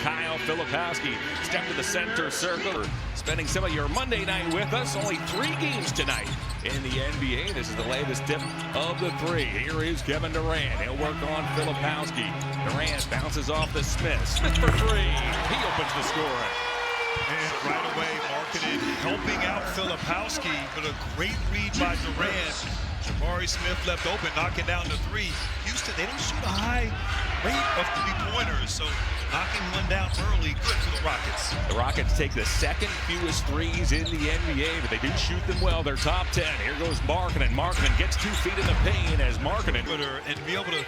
Kyle Filipowski. Step to the center circle. Spending some of your Monday night with us. Only 3 games tonight in the NBA. This is the latest tip of the 3. Here is Kevin Durant. He'll work on Filipowski. Durant bounces off to Smith. Smith for 3. He opens the score. And right away, Markkanen helping out Filipowski, but a great read by Durant. Jabari Smith left open, knocking down the 3. Houston, they don't shoot a high rate of 3-pointers, so knocking one down early, good for the Rockets. The Rockets take the second fewest threes in the NBA, but they do shoot them well. They're top 10. Here goes Markkanen. Markkanen gets 2 feet in the paint as Markkanen. And be able to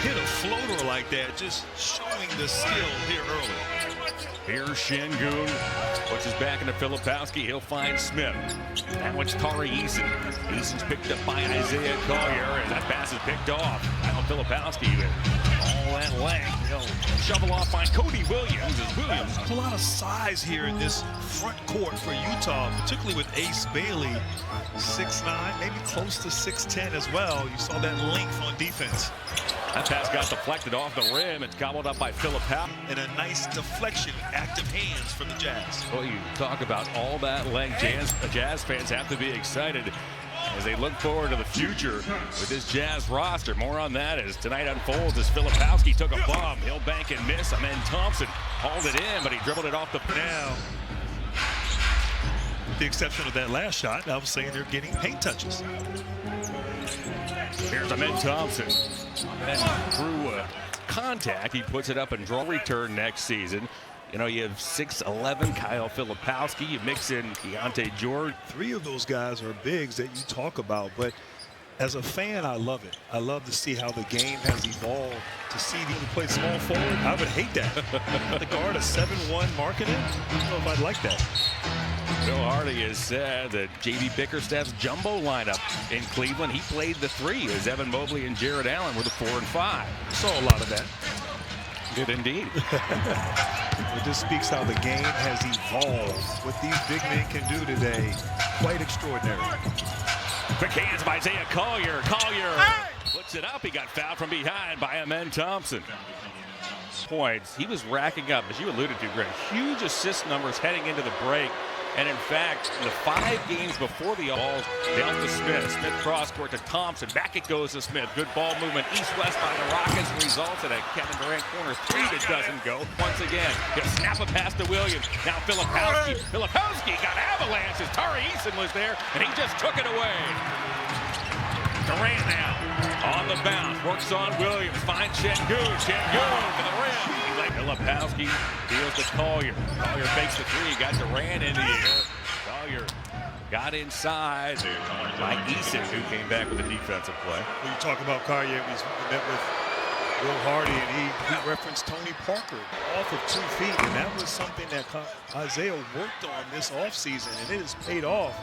hit a floater like that, just showing the skill here early. Here's Şengün. Puts his back into Filipowski. He'll find Smith. Now it's Tari Eason. Eason's picked up by Isaiah Collier, and that pass is picked off. Now Filipowski with all that length. He'll shovel off, find Cody Williams as Williams. There's a lot of size here in this front court for Utah, particularly with Ace Bailey, 6'9", maybe close to 6'10" as well. You saw that length on defense. That pass got deflected off the rim. It's gobbled up by Filipowski. And a nice deflection, active hands from the Jazz. Well, you talk about all that length. Jazz fans have to be excited as they look forward to the future with this Jazz roster. More on that as tonight unfolds as Filipowski took a bomb. He'll bank and miss. Amen Thompson hauled it in, but he dribbled it off the now. With the exception of that last shot, I was saying they're getting paint touches. Here's Amen Thompson. And through contact, he puts it up and draw return next season. You know, you have 6'11", Kyle Filipowski. You mix in Keyonte George. 3 of those guys are bigs that you talk about, but as a fan, I love it. I love to see how the game has evolved. To see them play small forward, I would hate that. The guard a 7'1" Markkanen, I don't know if I'd like that. Bill Hardy has said that J.B. Bickerstaff's jumbo lineup in Cleveland, he played the 3 as Evan Mobley and Jared Allen were the 4 and 5. Saw a lot of that. Good indeed. It just speaks how the game has evolved. What these big men can do today, quite extraordinary. Quick hands by Isaiah Collier. Collier puts it up. He got fouled from behind by Amen Thompson. Points. He was racking up, as you alluded to, Greg, huge assist numbers heading into the break. And in fact, in the 5 games before the balls, down to Smith. Smith cross court to Thompson. Back it goes to Smith. Good ball movement east-west by the Rockets. Results in a Kevin Durant corner 3 that doesn't go. Once again, he'll snap a pass to Williams. Now Filipowski. Filipowski got avalanche as Tari Eason was there, and he just took it away. Durant now on the bounce. Works on Williams. Finds Şengün. Şengün to the rim. Filipowski deals to Collier. Collier fakes the 3. Got Durant in the air. Collier got inside by Eason, who came back with a defensive play. When you talk about Collier, we met with Will Hardy, and he referenced Tony Parker off of 2 feet, and that was something that Isaiah worked on this offseason, and it has paid off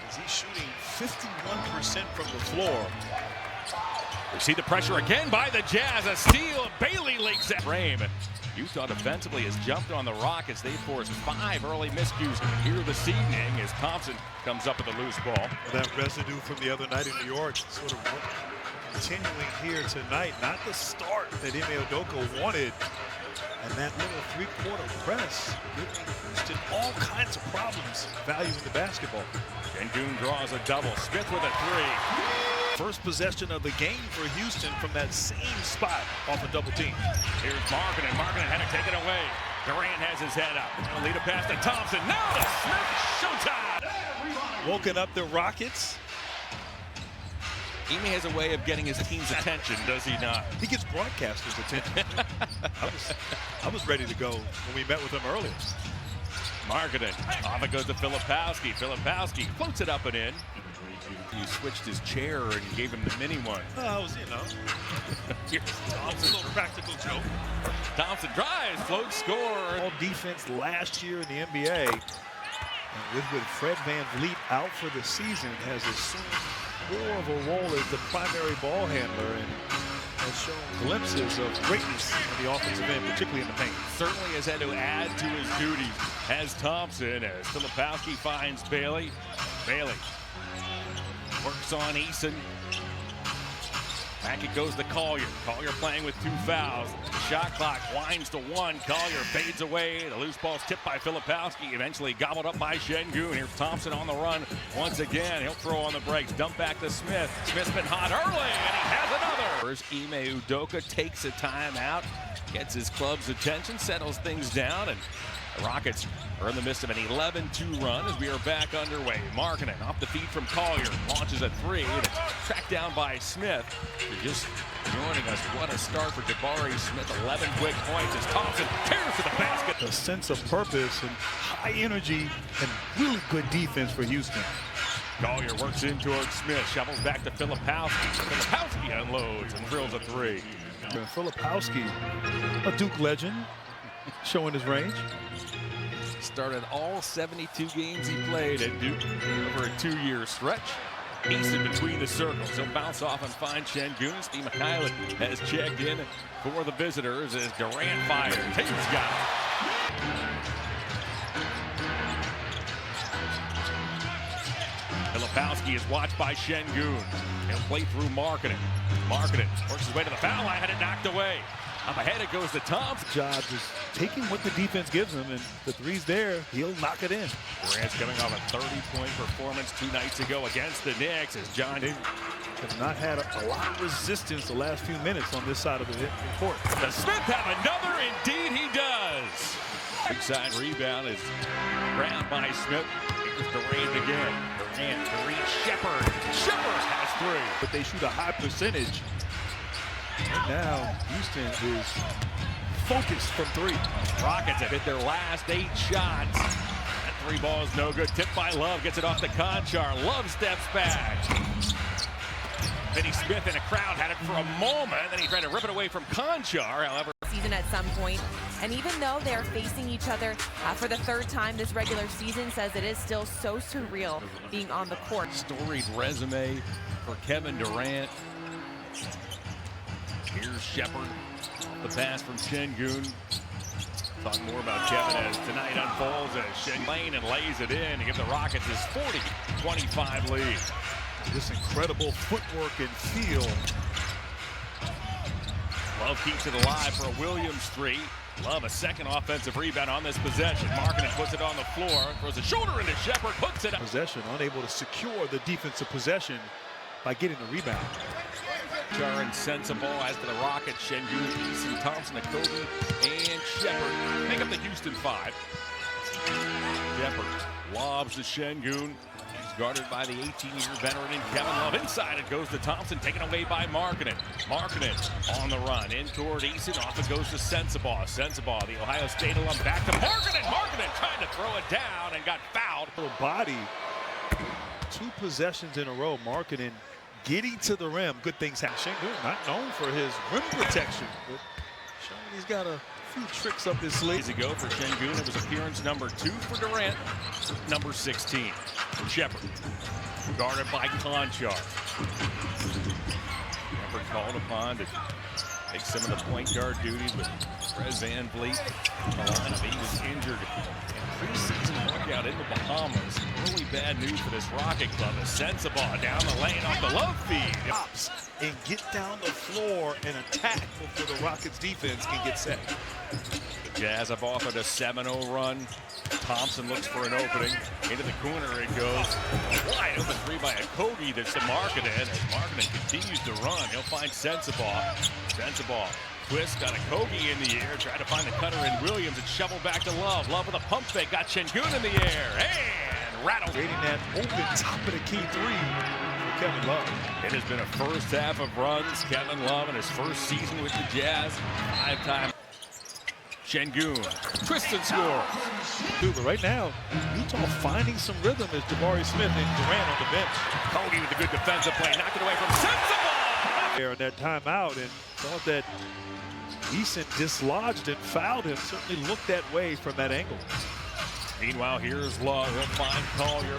as he's shooting 51% from the floor. We see the pressure again by the Jazz. A steal. Bailey leaks that frame. Utah defensively has jumped on the Rockets. They forced 5 early miscues here this evening as Thompson comes up with a loose ball. That residue from the other night in New York sort of continuing here tonight. Not the start that Ime Udoka wanted. And that little 3-quarter press giving Houston all kinds of problems valuing the basketball. Şengün draws a double. Smith with a 3. First possession of the game for Houston from that same spot off a double team. Here's Markkanen. Markkanen had to take it away. Durant has his head up. He'll lead a pass to Thompson. Now to Smith. Showtime. Woken up the Rockets. Ime has a way of getting his team's attention, does he not? He gets broadcasters' attention. I was ready to go when we met with him earlier. Markkanen. Off it goes to Filipowski. Filipowski floats it up and in. He switched his chair and gave him the mini one. I was, you know. Here's Thompson. A little practical joke. Thompson drives, floats, score. All defense last year in the NBA. And with Fred VanVleet out for the season, has assumed more of a role as the primary ball handler and has shown glimpses of greatness in the offensive end, particularly in the paint. Certainly has had to add to his duties as Thompson, as Filipowski finds Bailey. Bailey works on Eason. Back it goes to Collier. Collier playing with 2 fouls. Shot clock winds to 1. Collier fades away. The loose ball's tipped by Filipowski. Eventually gobbled up by Şengün. Here's Thompson on the run once again. He'll throw on the brakes. Dump back to Smith. Smith's been hot early, and he has another. First, Ime Udoka takes a timeout, gets his club's attention, settles things down, and the Rockets are in the midst of an 11-2 run as we are back underway. Markkanen off the feed from Collier, launches a 3, and it's tracked down by Smith. You're just joining us. What a start for Jabari Smith. 11 quick points as Thompson tears to the basket. A sense of purpose and high energy and really good defense for Houston. Collier works in towards Smith, shovels back to Filipowski. Filipowski unloads and drills a 3. And Filipowski, a Duke legend, showing his range. Started all 72 games he played at Duke over a 2-year stretch. Easton between the circles. He'll bounce off and find Şengün. Steve Mikhailuk has checked in for the visitors as Durant fires. Tatum's got it. Filipowski is watched by Şengün. He'll play through Markkanen. Markkanen works his way to the foul line, had it knocked away. Up ahead it goes to Thompson. Job is taking what the defense gives him, and the 3's there, he'll knock it in. Durant's coming off a 30-point performance 2 nights ago against the Knicks as John has not had a lot of resistance the last few minutes on this side of the court. Does Smith have another? Indeed he does. Big side rebound is grabbed by Smith. Here's Durant again. Durant to reach Shepherd. Shepherd has 3. But they shoot a high percentage. And now Houston is focused from 3. Rockets have hit their last 8 shots. That 3 ball is no good. Tipped by Love, gets it off to Konchar. Love steps back. Finney Smith in a crowd had it for a moment, then he tried to rip it away from Konchar. However, season at some point, and even though they're facing each other for the 3rd time this regular season, says it is still so surreal being on the court. Storied resume for Kevin Durant. Here's Shepherd, the pass from Şengün. Talk more about Kevin as tonight unfolds as Şengün and lays it in to give the Rockets his 40-25 lead. This incredible footwork and feel. Love keeps it alive for a Williams 3. Love a second offensive rebound on this possession. Markkanen puts it on the floor, throws a shoulder into Shepherd, puts it up. Possession, unable to secure the defensive possession by getting the rebound. Konchar and Sensabaugh as for the Rockets. Şengün, Easton, Thompson, Okogie, and Shepherd make up the Houston 5. Shepherd lobs to Şengün. He's guarded by the 18-year veteran in Kevin Love. Inside it goes to Thompson, taken away by Markkanen. Markkanen on the run, in toward Easton. Off it goes to Sensabaugh. Sensabaugh, the Ohio State alum, back to Markkanen. Markkanen trying to throw it down and got fouled. Body, 2 possessions in a row. Markkanen getting to the rim. Good things happen. Şengün not known for his rim protection, but showing he's got a few tricks up his sleeve. Days ago for Şengün, it was appearance number 2 for Durant, number 16. Shepherd, guarded by Konchar. Shepherd called upon to take some of the point guard duties with Fred VanVleet in the lineup. He was injured in preseason workout in the Bahamas. Really bad news for this Rocket club. A Sensabaugh down the lane off the Love feed. Pops and get down the floor and attack before the Rockets defense can get set. The Jazz have offered a 7-0 run. Thompson looks for an opening. Into the corner it goes. Wide open 3 by Okogie. That's the Markkanen. As Markkanen continues to run, he'll find Sensabaugh. Sensabaugh twists, got Okogie in the air. Tried to find the cutter in Williams. It's shoveled back to Love. Love with a pump fake. Got Şengün in the air. And rattled. Creating that open top of the key 3 for Kevin Love. It has been a first half of runs. Kevin Love in his first season with the Jazz. 5-time. Şengün, twist and score. But right now, Utah finding some rhythm as Jabari Smith and Durant on the bench. Cody with a good defensive play, knocked it away from Sensabaugh. There in that timeout and thought that Easton dislodged and fouled him. Certainly looked that way from that angle. Meanwhile, here's Love. He'll find Collier.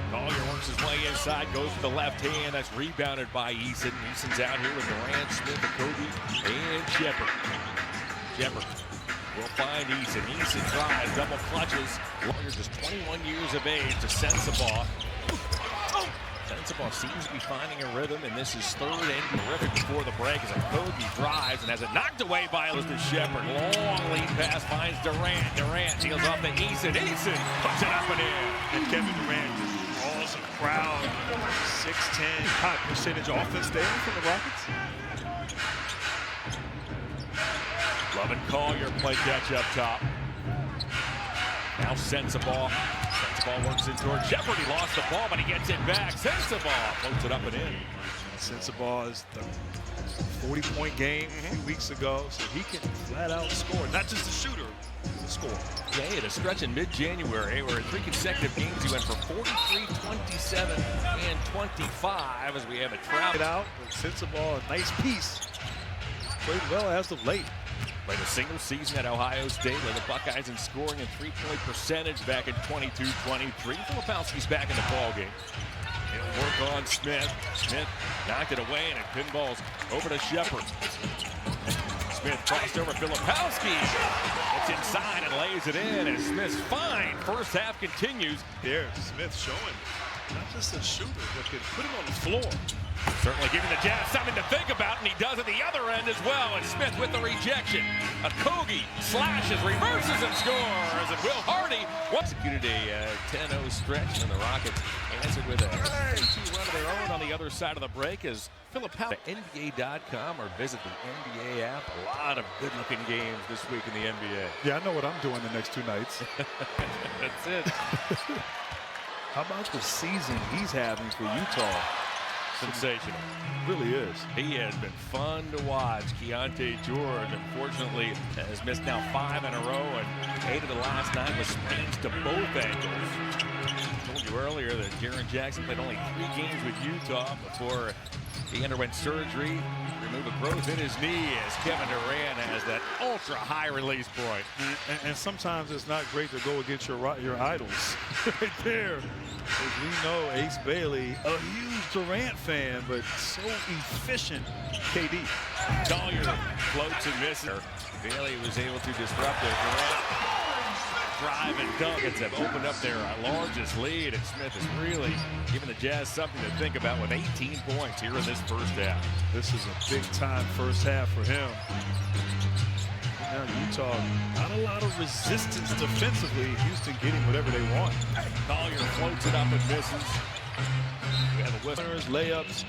Collier works his way inside, goes to the left hand. That's rebounded by Easton. Easton's out here with Durant, Smith, Okogie, and Shepherd. Shepherd will find Easton. Easton drives, double clutches. Collier just 21 years of age to Sensabaugh. Sensabaugh seems to be finding a rhythm, and this is third and terrific before the break as Okogie drives and has it knocked away by Elizabeth Shepard. Long lead pass finds Durant. Durant deals off to Eason. Eason puts it up and in. And Kevin Durant just draws a crowd. 6'10", high percentage offense there from the Rockets. Love and Collier play catch up top. Now Sensabaugh. Sensabaugh works in toward Shepard. He lost the ball, but he gets it back. Sensabaugh floats it up and in. Sensabaugh is the 40-point game a few weeks ago, so he can flat out score. Not just a shooter, a scorer. Yeah, he had a stretch in mid-January where in 3 consecutive games he went for 43, 27, and 25 as we have a It out, but Sensabaugh, a nice piece. Played well as of late. Played a single season at Ohio State, led the Buckeyes in scoring and 3-point percentage back in 22-23. Filipowski's back in the ballgame. He'll work on Smith. Smith knocked it away and it pinballs over to Shepard. Smith crossed over Filipowski. Gets inside and lays it in as Smith's fine first half continues. There, Smith showing not just a shooter, but can put him on the floor. Certainly giving the Jazz something to think about, and he does at the other end as well. And Smith with the rejection. Okogie slashes, reverses, and scores. And Will Hardy executed a 10-0 stretch, and the Rockets answered with a 3-2 run of their own on the other side of the break as Filipowski. NBA.com or visit the NBA app. A lot of good-looking games this week in the NBA. Yeah, I know what I'm doing the next 2 nights. That's it. How about the season he's having for Utah? Sensational. Really is. He has been fun to watch. Keontae George, unfortunately, has missed now 5 in a row, and 8 of the last 9 with sprains to both ankles. I told you earlier that Jaren Jackson played only 3 games with Utah before he underwent surgery, remove a growth in his knee as Kevin Durant has that ultra high release point. And sometimes it's not great to go against your idols right there. As we know, Ace Bailey, a huge Durant fan, but so efficient. KD. Collier floats and misses. Bailey was able to disrupt it. Durant drive and dunk have opened up their largest lead, and Smith is really giving the Jazz something to think about with 18 points here in this first half. This is a big-time first half for him. Now Utah, not a lot of resistance defensively. Houston getting whatever they want. Collier floats it up and misses. We have a whistle. Layups,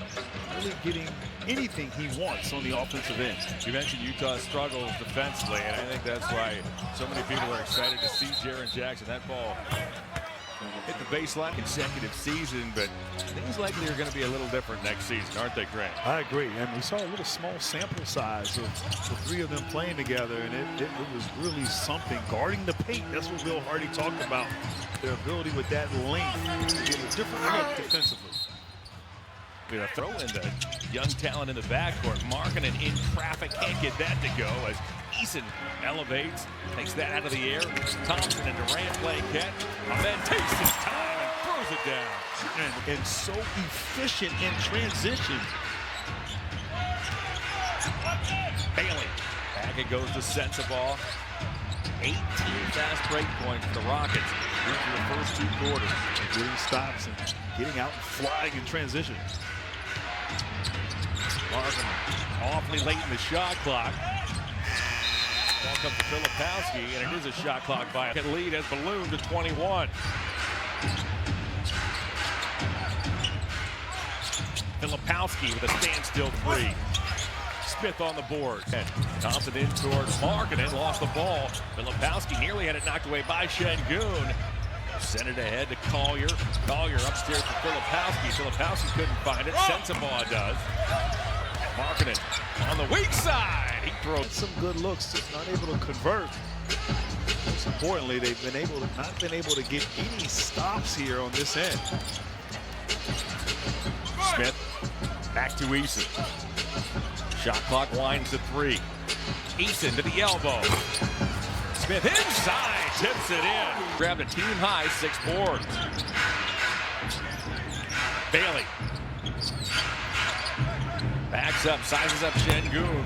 really getting anything he wants on the offensive end. You mentioned Utah's struggles defensively, and I think that's why so many people are excited to see Jaren Jackson. That ball hit the baseline consecutive season, but things likely are going to be a little different next season, aren't they, Grant? I agree, and we saw a little small sample size of the 3 of them playing together, and it was really something. Guarding the paint, that's what Will Hardy talked about. Their ability with that length to get a different look defensively. We're going to throw in the young talent in the backcourt. Markkanen in traffic, can't get that to go as Eason elevates, takes that out of the air. Thompson and Durant play catch. And then takes his time and throws it down. And so efficient in transition. Bailey. Back it goes to Sensabaugh. 18 fast break points for the Rockets through the first 2 quarters. Getting stops and getting out and flying in transition. Markkanen awfully late in the shot clock. Ball comes to Filipowski, and it is a shot clock by a lead has ballooned to 21. Filipowski with a standstill 3. Smith on the board. And Thompson in towards Markkanen, lost the ball. Filipowski nearly had it knocked away by Şengün. Sent it ahead to Collier. Collier upstairs to Filipowski. Filipowski couldn't find it. Sensabaugh does. Markkanen on the weak side. He throws some good looks, just not able to convert. Most importantly, they've not been able to get any stops here on this end. Smith back to Eason. Shot clock winds to 3. Eason to the elbow. Smith inside, tips it in. Grabbed a team high 6 boards. Bailey. Backs up, sizes up Şengün.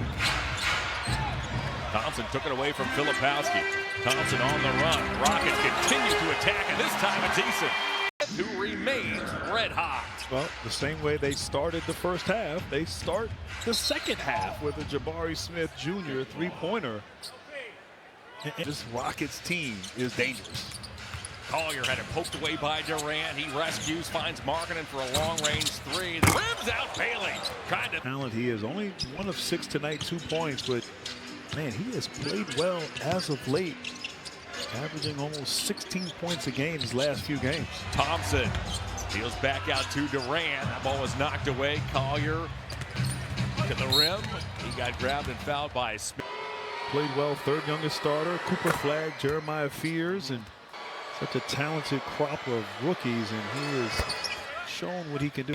Thompson took it away from Filipowski. Thompson on the run. Rockets continue to attack, and this time it's Eason. Smith, who remains red hot. Well, the same way they started the first half, they start the second half with a Jabari Smith Jr. three-pointer. This Rockets team is dangerous. Collier had it poked away by Durant. He rescues, finds Markkanen for a long-range three. The rims out Bailey. Trying to Talent he is. Only 1 of 6 tonight, 2 points, but man, he has played well as of late, averaging almost 16 points a game his last few games. Thompson deals back out to Durant. That ball was knocked away. Collier to the rim. He got grabbed and fouled by Smith. Played well, third youngest starter. Cooper Flagg, Jeremiah Fears, and such a talented crop of rookies, and he is shown what he can do.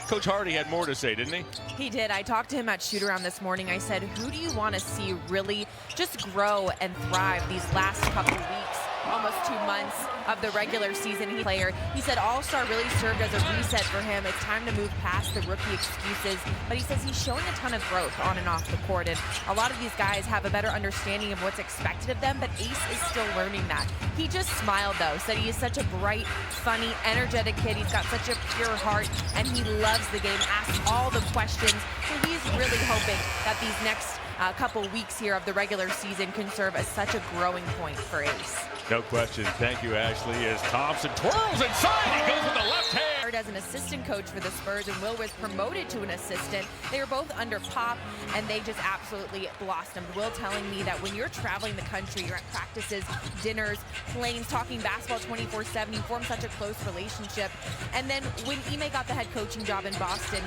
Coach Hardy had more to say, didn't he? He did. I talked to him at shoot-around this morning. I said, who do you want to see really just grow and thrive these last couple weeks, almost 2 months of the regular season? He said All-Star really served as a reset for him. It's time to move past the rookie excuses. But he says he's showing a ton of growth on and off the court. And a lot of these guys have a better understanding of what's expected of them, but Ace is still learning that. He just smiled, though, said he is such a bright, funny, energetic kid. He's got such a pure heart, and he loves the game, asks all the questions. So he's really hoping that these next couple weeks here of the regular season can serve as such a growing point for Ace. No question. Thank you, Ashley. As Thompson twirls inside, he goes with the left hand. As an assistant coach for the Spurs, and Will was promoted to an assistant. They were both under Pop, and they just absolutely blossomed. Will telling me that when you're traveling the country, you're at practices, dinners, planes, talking basketball 24/7, you form such a close relationship. And then when Ime got the head coaching job in Boston,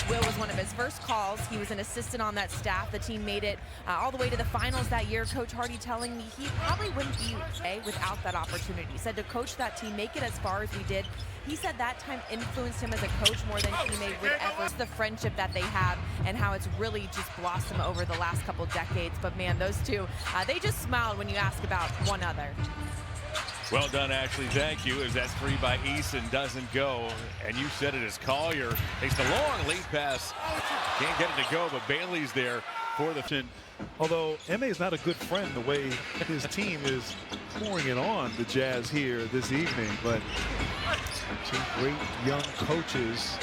Will was one of his first calls. He was an assistant on that staff. The team made it all the way to the finals that year. Coach Hardy telling me he probably wouldn't be without that opportunity. He said to coach that team, make it as far as we did. He said that time influenced him as a coach more than Ime would ever. The friendship that they have and how it's really just blossomed over the last couple decades. But man, those two, they just smiled when you ask about one other. Well done, Ashley. Thank you. As that three by Eason doesn't go, and you said it as Collier takes the long lead pass. Can't get it to go, but Bailey's there for the chin. Although Ime is not a good friend the way his team is pouring it on the Jazz here this evening, but two great young coaches.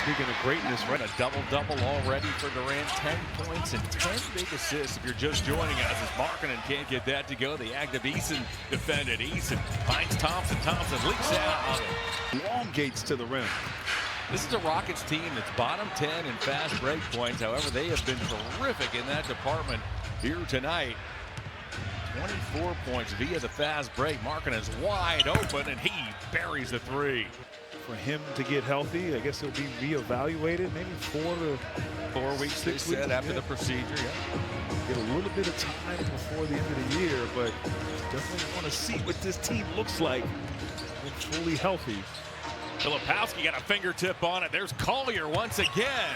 Speaking of greatness, right? A double-double already for Durant. 10 points and 10 big assists. If you're just joining us, as Markkanen can't get that to go. The active Eason defended. Eason finds Thompson. Thompson leaks out. Elongates to the rim. This is a Rockets team that's bottom 10 in fast break points. However, they have been terrific in that department here tonight. 24 points via the fast break. Markkanen is wide open, and he buries the three. For him to get healthy, I guess he'll be reevaluated maybe 4 weeks, 6 weeks after the procedure. Yeah. Get a little bit of time before the end of the year, but definitely want to see what this team looks like when fully healthy. Filipowski got a fingertip on it. There's Collier once again.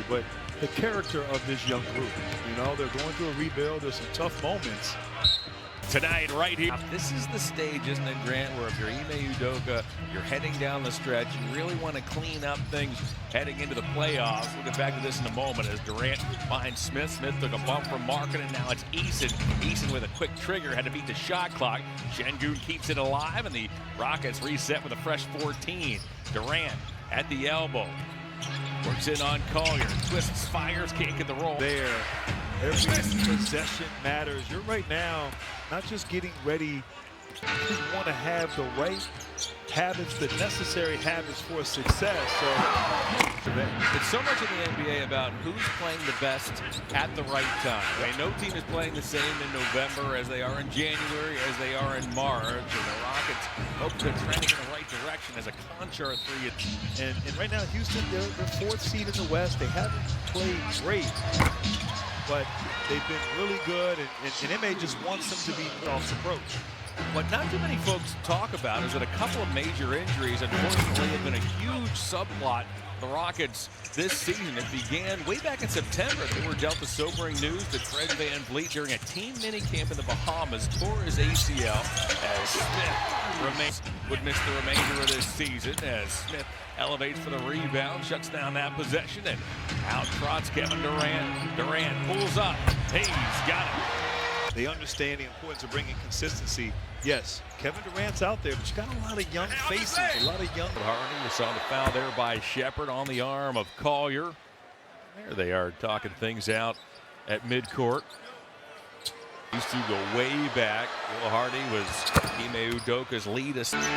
But the character of this young group, you know, they're going through a rebuild. There's some tough moments. Tonight, right here. This is the stage, isn't it, Grant, where if you're Ime Udoka, you're heading down the stretch, you really want to clean up things heading into the playoffs. We'll get back to this in a moment as Durant finds Smith. Smith took a bump from Markkanen, and now it's Eason. Eason with a quick trigger, had to beat the shot clock. Şengün keeps it alive, and the Rockets reset with a fresh 14. Durant at the elbow. Works in on Collier. Twists, fires, can't get the roll. There. Every possession matters. You're right now not just getting ready. You want to have the right habits, the necessary habits for success. So it's so much in the NBA about who's playing the best at the right time. I mean, no team is playing the same in November as they are in January, as they are in March. And the Rockets hope they're trending in the right direction as a Conchar three. And right now, Houston, they're 4th seed in the West. They haven't played great, but they've been really good. And Ime just wants them to be off approach. What not too many folks talk about is that a couple of major injuries, unfortunately, have been a huge subplot for the Rockets this season. It began way back in September. They were dealt the sobering news that Fred VanVleet, during a team minicamp in the Bahamas, tore his ACL as Smith would miss the remainder of this season as Smith elevates for the rebound, shuts down that possession, and out trots Kevin Durant. Durant pulls up. He's got it. They understand the importance of bringing consistency. Yes, Kevin Durant's out there, but you got a lot of young faces, a lot of young. Harden, we saw the foul there by Shepard on the arm of Collier. There they are talking things out at midcourt. These two go way back. Will Hardy was Ime Udoka's lead assist.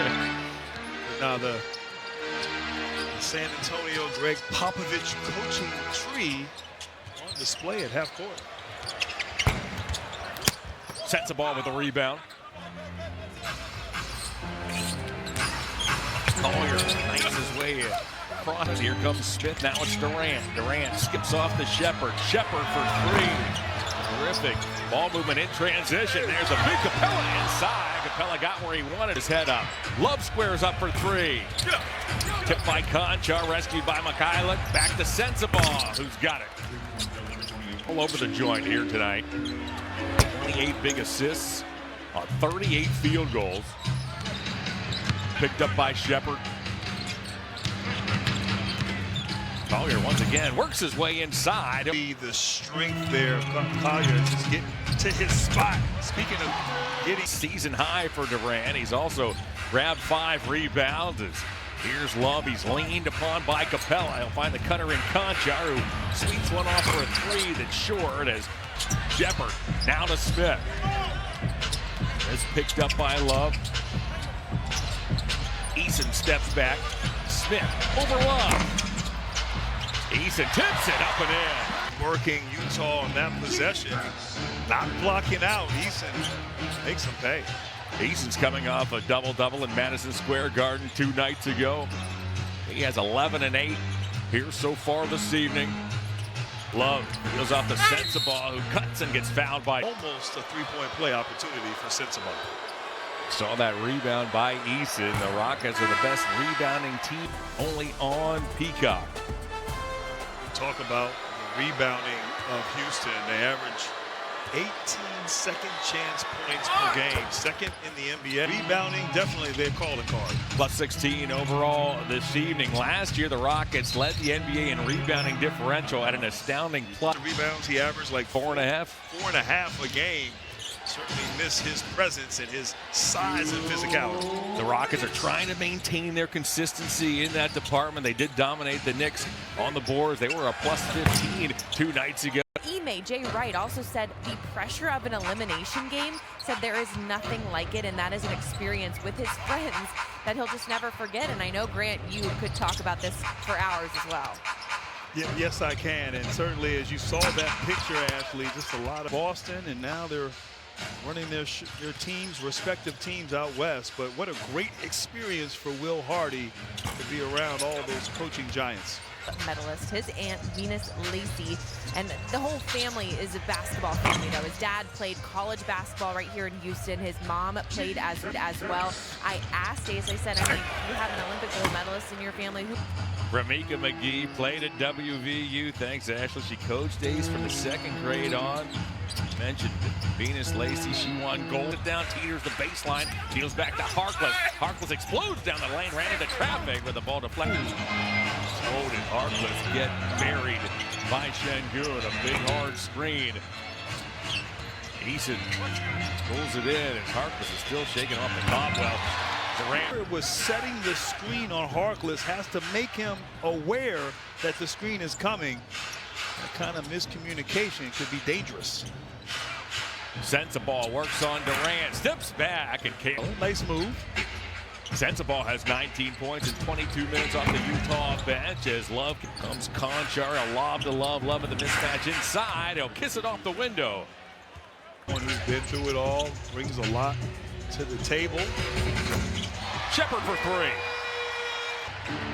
Now the San Antonio Greg Popovich coaching tree on display at half court. Sensabaugh with the rebound. Collier makes his way across. Here comes Smith. Now it's Durant. Durant skips off to Shepard. Shepard for three. Terrific ball movement in transition. There's a big Capella inside. Capella got where he wanted, his head up. Love squares up for three. Tipped by Conchar, rescued by Mikhailiuk. Back to Sensabaugh, who's got it. All over the joint here tonight. 28 big assists on 38 field goals. Picked up by Shepard. Collier once again works his way inside. The strength there of Collier just getting to his spot. Speaking of getting Season high for Durant. He's also grabbed 5 rebounds. Here's Love. He's leaned upon by Capella. He'll find the cutter in Conchar, who sweeps one off for a three that's short as Shepard now to Smith. Is picked up by Love. Eason steps back. Smith over Love. Eason tips it up and in. Working Utah on that possession. Not blocking out. Eason makes him pay. Eason's coming off a double-double in Madison Square Garden 2 nights ago. He has 11 and 8 here so far this evening. Love deals off to Sensabaugh, who cuts and gets fouled by. Almost a three-point play opportunity for Sensabaugh. Saw that rebound by Eason. The Rockets are the best rebounding team, only on Peacock. Talk about the rebounding of Houston. They average 18 second chance points per game. Second in the NBA. Rebounding, definitely their calling card. Plus 16 overall this evening. Last year, the Rockets led the NBA in rebounding differential at an astounding plus. The rebounds, he averaged like 4.5. 4.5 a game. Certainly miss his presence and his size and physicality. The Rockets are trying to maintain their consistency in that department. They did dominate the Knicks on the boards. They were a plus 15 2 nights ago. Ime Jay Wright also said the pressure of an elimination game, said there is nothing like it, and that is an experience with his friends that he'll just never forget. And I know, Grant, you could talk about this for hours as well. Yeah, yes, I can. And certainly, as you saw that picture, Ashley, just a lot of Boston, and now they're running their teams, respective teams out west. But what a great experience for Will Hardy to be around all those coaching giants. Medalist, his aunt Venus Lacey, and the whole family is a basketball family though. His dad played college basketball right here in Houston. His mom played as well. I asked, as I said, I mean, you have an Olympic gold medalist in your family. Ramika McGee played at WVU. Thanks, Ashley. She coached Ace from the 2nd grade on. Mentioned Venus Lacey. She won gold. Down, teeters the baseline. Deals back to Harkless. Harkless explodes down the lane, ran into traffic with the ball deflected. Exploded. Harkless get buried by Şengün. A big hard screen. Eason pulls it in as Harkless is still shaking off the cobweb. Durant was setting the screen on Harkless, has to make him aware that the screen is coming. That kind of miscommunication could be dangerous. Sensabaugh works on Durant, steps back and can't. Nice move. Sensabaugh has 19 points in 22 minutes off the Utah bench as Love comes Conchar, a lob to Love. Love at the mismatch inside. He'll kiss it off the window. One who's been through it all, brings a lot to the table. Shepard for three.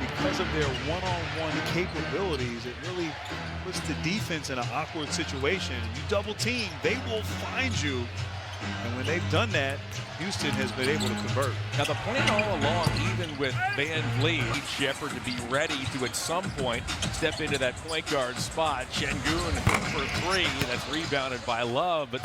Because of their one-on-one capabilities, it really puts the defense in an awkward situation. You double team, they will find you. And when they've done that, Houston has been able to convert. Now the plan all along, even with Van Vliet, Shepard to be ready to at some point step into that point guard spot. Şengün for three, that's rebounded by Love, but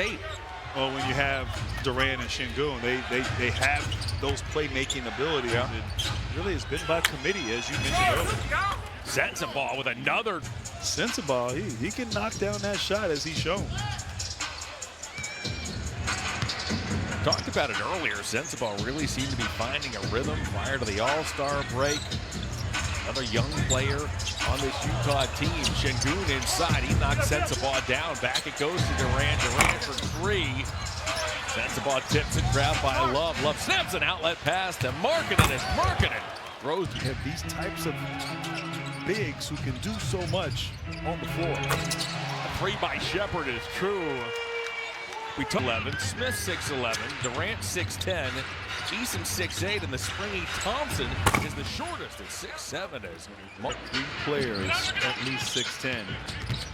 well, when you have Durant and Şengün, they have those playmaking abilities. Yeah. It really has been by committee, as you mentioned earlier. Sensabaugh with another. Sensabaugh, he can knock down that shot as he's shown. Talked about it earlier. Sensabaugh really seemed to be finding a rhythm prior to the All-Star break. Another young player on this Utah team. Sengun inside. He knocks Sensabaugh down. Back it goes to Durant. Durant for three. Sensabaugh tips it. Grabbed by Love. Love snaps an outlet pass to Markkanen. As Markkanen throws. You have these types of bigs who can do so much on the floor. Three by Shepherd is true. We took 11. Smith 6'11. Durant 6'10. Eason 6'8. And the springy Thompson is the shortest at 6'7. As Three players at least 6'10.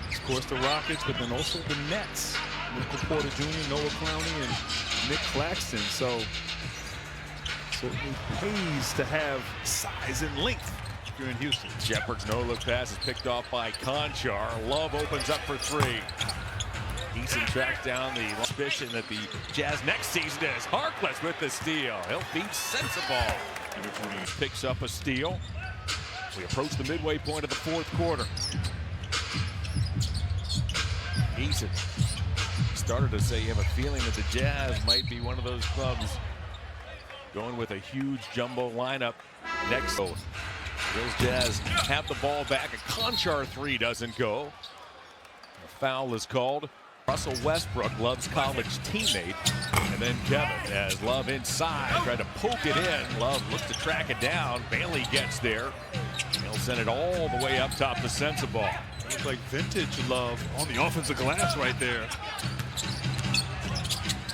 Of course, the Rockets, but then also the Nets. Michael Porter Jr., Noah Clowney, and Nick Claxton. So certainly pays to have size and length if you're in Houston. Shepherd's no-look pass is picked off by Conchar. Love opens up for three. Eason tracks down the suspicion that the Jazz next season is Harkless with the steal. He'll beat Sensabaugh. Picks up a steal. We approach the midway point of the fourth quarter. Eason started to say you have a feeling that the Jazz might be one of those clubs going with a huge jumbo lineup next. Those Jazz have the ball back. A Conchar three doesn't go. A foul is called. Russell Westbrook, Love's college teammate. And then Kevin as Love inside, tried to poke it in. Love looks to track it down. Bailey gets there. He'll send it all the way up top to Sensabaugh. Looks like vintage Love on the offensive glass right there.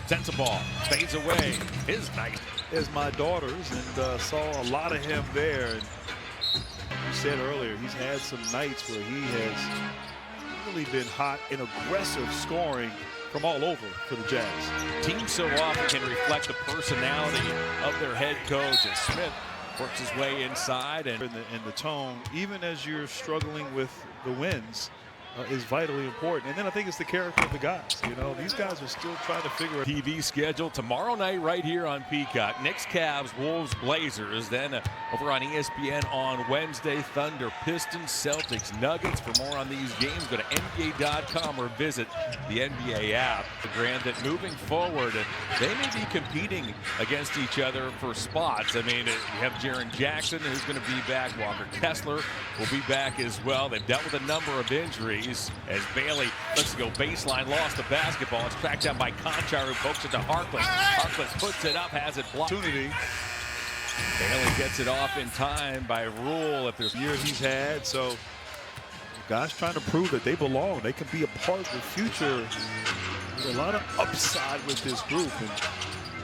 Sensabaugh fades away. His night. As my daughters, and saw a lot of him there. And you said earlier, he's had some nights where he has really been hot and aggressive scoring from all over for the Jazz. Teams so often can reflect the personality of their head coach as Smith works his way inside. And the tone, even as you're struggling with the wins, is vitally important. And then I think it's the character of the guys. You know, these guys are still trying to figure out. TV schedule tomorrow night right here on Peacock. Knicks, Cavs, Wolves, Blazers. Then over on ESPN on Wednesday, Thunder, Pistons, Celtics, Nuggets. For more on these games, go to NBA.com or visit the NBA app. Grant, that moving forward, they may be competing against each other for spots. I mean, you have Jaren Jackson, who's going to be back. Walker Kessler will be back as well. They've dealt with a number of injuries. As Bailey looks to go baseline, lost the basketball. It's tracked down by Conchar, who pokes it to Harkless. Harkless puts it up, has it blocked. Bailey gets it off in time by Rule. If there's year he's had, so guys trying to prove that they belong. They can be a part of the future. There's a lot of upside with this group, and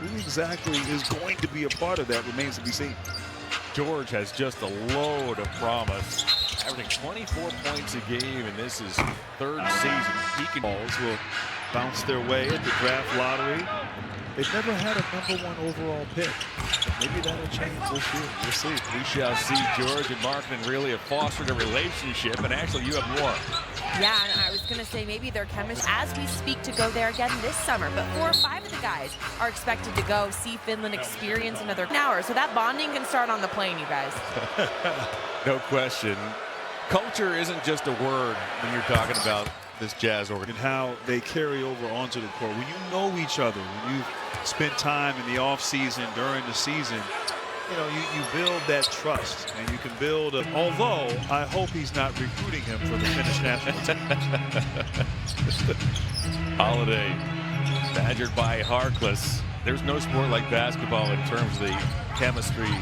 who exactly is going to be a part of that remains to be seen. George has just a load of promise. Averaging 24 points a game, and this is third season. He balls will bounce their way at the draft lottery. They've never had a #1 overall pick. Maybe that'll change this year. We'll see. We shall see. George and Markkanen really have fostered a relationship, and actually you have more. Yeah, and I was going to say maybe their chemistry as we speak to go there again this summer. But 4 or 5 of the guys are expected to go see Finland, experience another hour. So that bonding can start on the plane, you guys. No question. Culture isn't just a word when you're talking about this Jazz organization. And how they carry over onto the court. When you know each other, when you've spent time in the offseason, during the season, you know, you build that trust, and you can build although I hope he's not recruiting him for the Finnish national team. Holiday badgered by Harkless. There's no sport like basketball in terms of the chemistry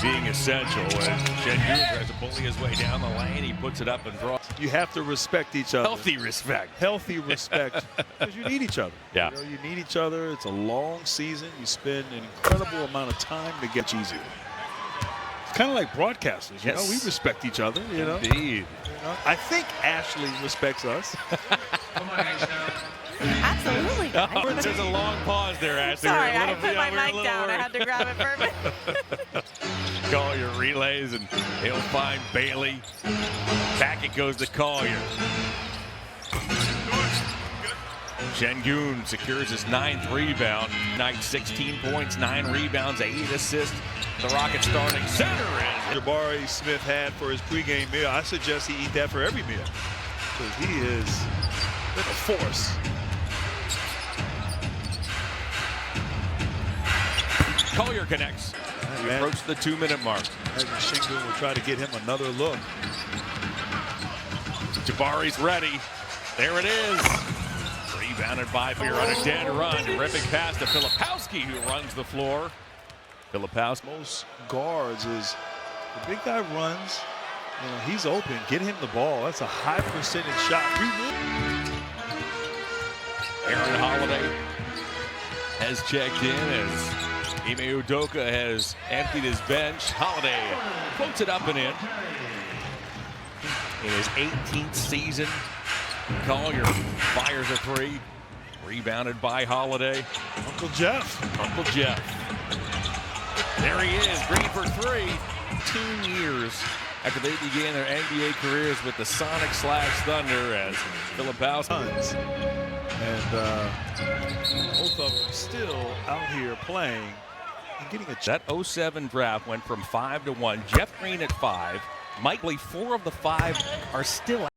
being essential. As Sengun tries to bully his way down the lane, he puts it up and draws. You have to respect each other. Healthy respect. Healthy respect, because you need each other. Yeah. You know, you need each other. It's a long season. You spend an incredible amount of time to get easier. It's kind of like broadcasters. You know, we respect each other. You know. Indeed. You know? I think Ashley respects us. Absolutely. There's a long pause there, Ashley. Sorry, I put my mic down. I had to grab it for a minute. Collier relays, and he'll find Bailey. Back it goes to Collier. Sengun secures his 9th rebound. Night 16 points, 9 rebounds, 8 assists. The Rockets starting center. Jabari Smith had for his pregame meal. I suggest he eat that for every meal, because he is a force. Collier connects. We approach the 2-minute mark. Imagine Sengun will try to get him another look. Jabari's ready. There it is. Rebounded by Beer on a dead run. Ripping pass to Filipowski, who runs the floor. Filipowski. Most guards is the big guy runs. You know, he's open. Get him the ball. That's a high percentage shot. Aaron Holiday has checked in as Ime Udoka has emptied his bench. Holiday floats it up and in. In his 18th season, Collier fires a three. Rebounded by Holiday. Uncle Jeff. Uncle Jeff. There he is, green for three. 2 years after they began their NBA careers with the Sonic/Thunder as Filipowski. And both of them still out here playing and getting a That 07 draft went from 5 to 1. Jeff Green at 5. Mike Lee, 4 of the 5 are still